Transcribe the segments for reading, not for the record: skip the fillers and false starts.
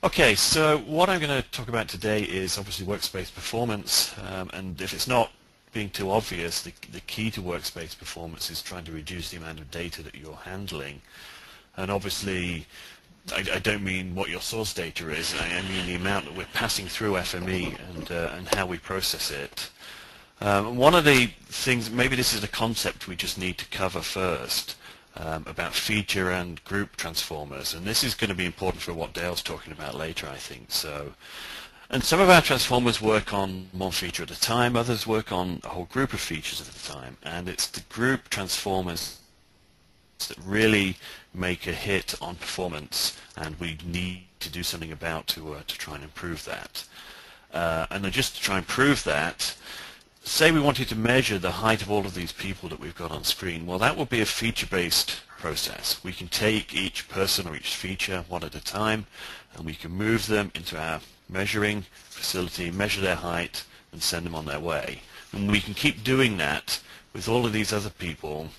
Okay, so what I'm going to talk about today is obviously Workspace Performance, and if it's not being too obvious, the key to Workspace Performance is trying to reduce the amount of data that you're handling. And obviously, I don't mean what your source data is, I mean the amount that we're passing through FME and how we process it. One of the things, maybe this is a concept we just need to cover first, about feature and group transformers, and this is going to be important for what Dale's talking about later, I think. And some of our transformers work on one feature at a time, others work on a whole group of features at a time, and it's the group transformers that really make a hit on performance, and we need to do something about to try and improve that. And then just to try and prove that, say we wanted to measure the height of all of these people that we've got on screen. Well, that will be a feature-based process. We can take each person or each feature one at a time, and we can move them into our measuring facility, measure their height, and send them on their way. And we can keep doing that with all of these other people,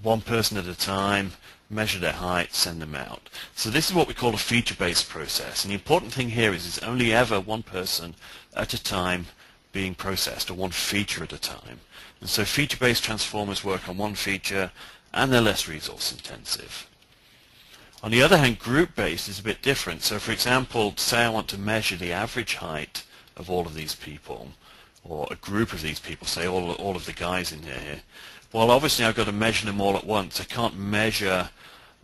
one person at a time, measure their height, send them out. So this is what we call a feature-based process. And the important thing here is it's only ever one person at a time being processed, or one feature at a time. And so feature-based transformers work on one feature, and they're less resource intensive. On the other hand, group-based is a bit different. So for example, say I want to measure the average height of all of these people, or a group of these people, say all of the guys in here. Well, obviously I've got to measure them all at once. I can't measure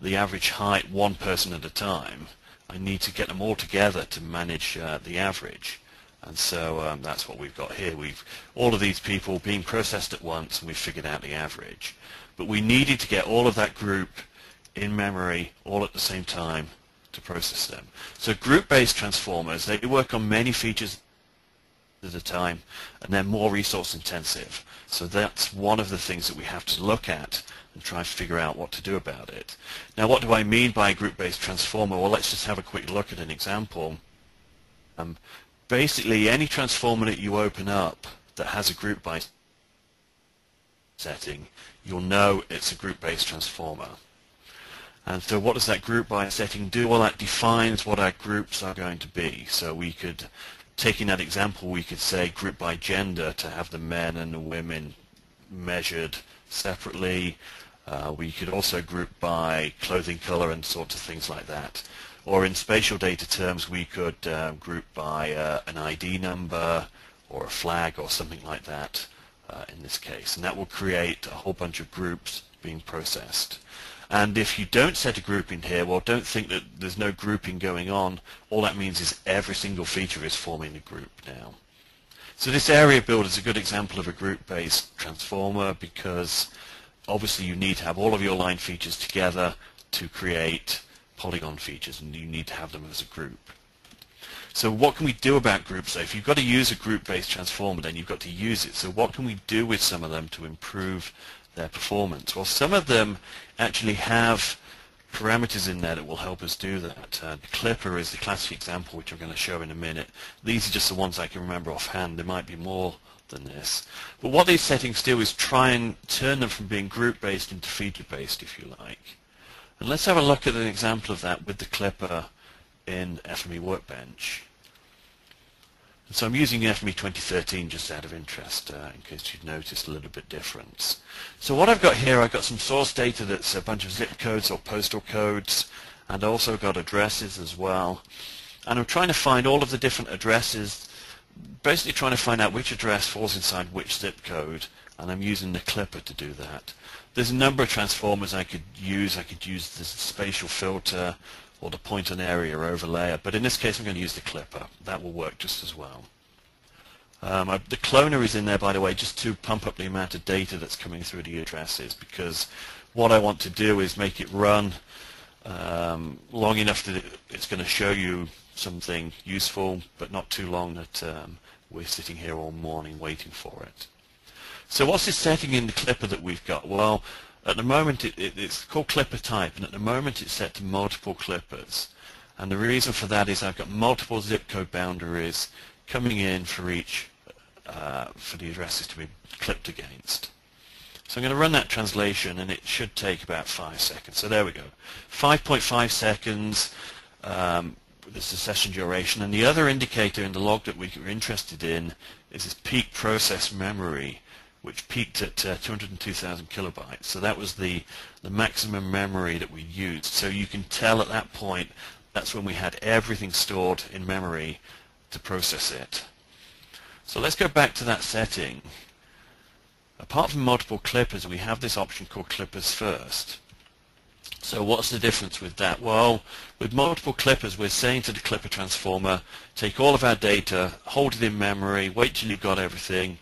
the average height one person at a time. I need to get them all together to manage the average. And so that's what we've got here. All of these people being processed at once, and we've figured out the average. But we needed to get all of that group in memory all at the same time to process them. So group-based transformers, they work on many features at a time, and they're more resource intensive. So that's one of the things that we have to look at and try and figure out what to do about it. Now, what do I mean by a group-based transformer? Well, let's just have a quick look at an example. Basically, any transformer that you open up that has a group by setting, you'll know it's a group-based transformer. And so what does that group by setting do? Well, that defines what our groups are going to be. So we could, taking that example, we could say group by gender to have the men and the women measured separately. We could also group by clothing color and sorts of things like that. Or in spatial data terms, we could group by an ID number or a flag or something like that in this case. And that will create a whole bunch of groups being processed. And if you don't set a grouping here, well, don't think that there's no grouping going on. All that means is every single feature is forming a group now. So this area builder is a good example of a group-based transformer, because obviously you need to have all of your line features together to create polygon features, and you need to have them as a group. So what can we do about groups? So if you've got to use a group-based transformer, then you've got to use it. So what can we do with some of them to improve their performance? Well, some of them actually have parameters in there that will help us do that. The clipper is the classic example, which I'm going to show in a minute. These are just the ones I can remember offhand. There might be more than this. But what these settings do is try and turn them from being group-based into feature-based, if you like. And let's have a look at an example of that with the clipper in FME Workbench. And so I'm using FME 2013 just out of interest, in case you'd noticed a little bit difference. So what I've got here, I've got some source data that's a bunch of zip codes or postal codes, and I also got addresses as well. And I'm trying to find all of the different addresses, basically trying to find out which address falls inside which zip code, and I'm using the clipper to do that. There's a number of transformers I could use. I could use the spatial filter or the point on area overlayer, but in this case I'm going to use the clipper. That will work just as well. The cloner is in there, by the way, just to pump up the amount of data that's coming through the addresses, because what I want to do is make it run long enough that it's going to show you something useful, but not too long that we're sitting here all morning waiting for it. So what's this setting in the clipper that we've got? Well, at the moment it's called clipper type, and at the moment it's set to multiple clippers. And the reason for that is I've got multiple zip code boundaries coming in for each, for the addresses to be clipped against. So I'm going to run that translation, and it should take about 5 seconds. So there we go. 5.5 seconds. this is session duration, and the other indicator in the log that we were interested in is this peak process memory, which peaked at 202,000 kilobytes. So that was the maximum memory that we used. So you can tell at that point that's when we had everything stored in memory to process it. So let's go back to that setting. Apart from multiple clippers, we have this option called clippers first. So what's the difference with that? Well, with multiple clippers, we're saying to the clipper transformer, take all of our data, hold it in memory, wait till you've got everything,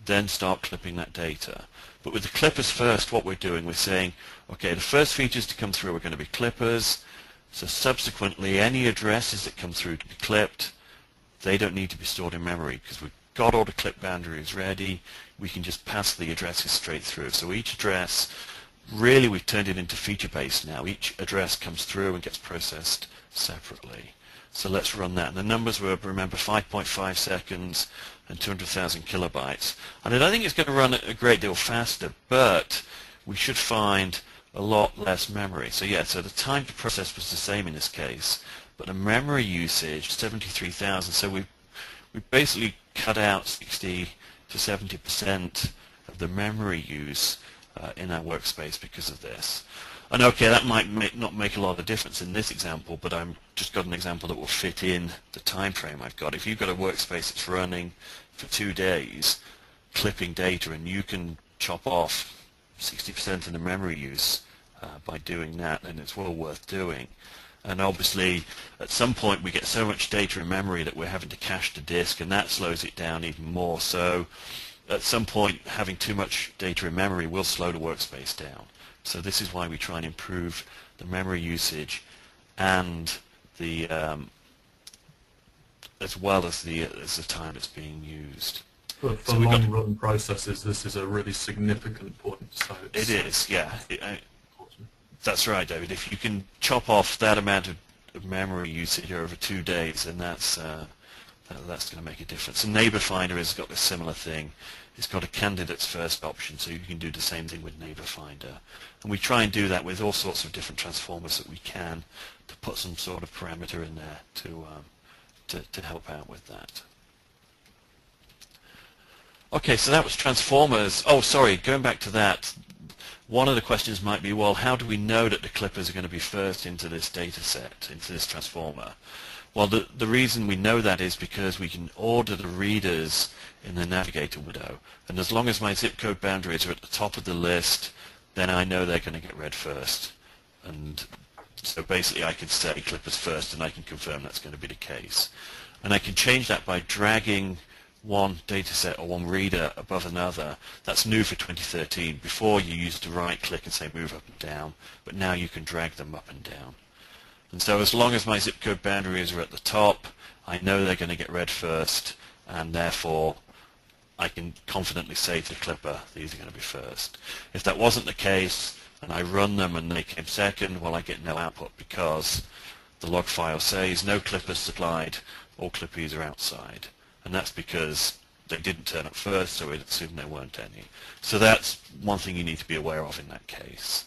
then start clipping that data. But with the clippers first, what we're doing, we're saying, okay, the first features to come through are going to be clippers, so subsequently any addresses that come through to be clipped, they don't need to be stored in memory because we've got all the clip boundaries ready. We can just pass the addresses straight through. So each address, really we've turned it into feature-based now. Each address comes through and gets processed separately. So let's run that. And the numbers were, remember, 5.5 seconds and 200,000 kilobytes. And I don't think it's going to run a great deal faster, but we should find a lot less memory. So yeah, so the time to process was the same in this case, but the memory usage, 73,000. So we basically cut out 60 to 70% of the memory use in our workspace because of this. And okay, that might not make a lot of difference in this example, but I've just got an example that will fit in the time frame I've got. If you've got a workspace that's running for 2 days, clipping data, and you can chop off 60% of the memory use by doing that, then it's well worth doing. And obviously, at some point, we get so much data in memory that we're having to cache the disk, and that slows it down even more. So at some point, having too much data in memory will slow the workspace down. So this is why we try and improve the memory usage and the as well as the time it's being used. For so long-run processes, this is a really significant point. So it is, yeah. That's right, David. If you can chop off that amount of memory usage over 2 days, then that's going to make a difference. And Neighbor Finder has got a similar thing. It's got a candidates first option, so you can do the same thing with Neighbor Finder. And we try and do that with all sorts of different transformers that we can to put some sort of parameter in there to help out with that. Okay, so that was transformers. Oh, sorry, going back to that. One of the questions might be, well, how do we know that the clippers are going to be first into this data set, into this transformer? Well, the reason we know that is because we can order the readers in the navigator window. And as long as my zip code boundaries are at the top of the list, then I know they're going to get read first. And so basically I can say clippers first, and I can confirm that's going to be the case. And I can change that by dragging one data set or one reader above another. That's new for 2013. Before you used to right click and say move up and down, but now you can drag them up and down. And so as long as my zip code boundaries are at the top, I know they're going to get read first, and therefore I can confidently say to the clipper these are going to be first. If that wasn't the case and I run them and they came second, well, I get no output because the log file says no clippers supplied, all clippies are outside. And that's because they didn't turn up first, so we'd assume there weren't any. So that's one thing you need to be aware of in that case.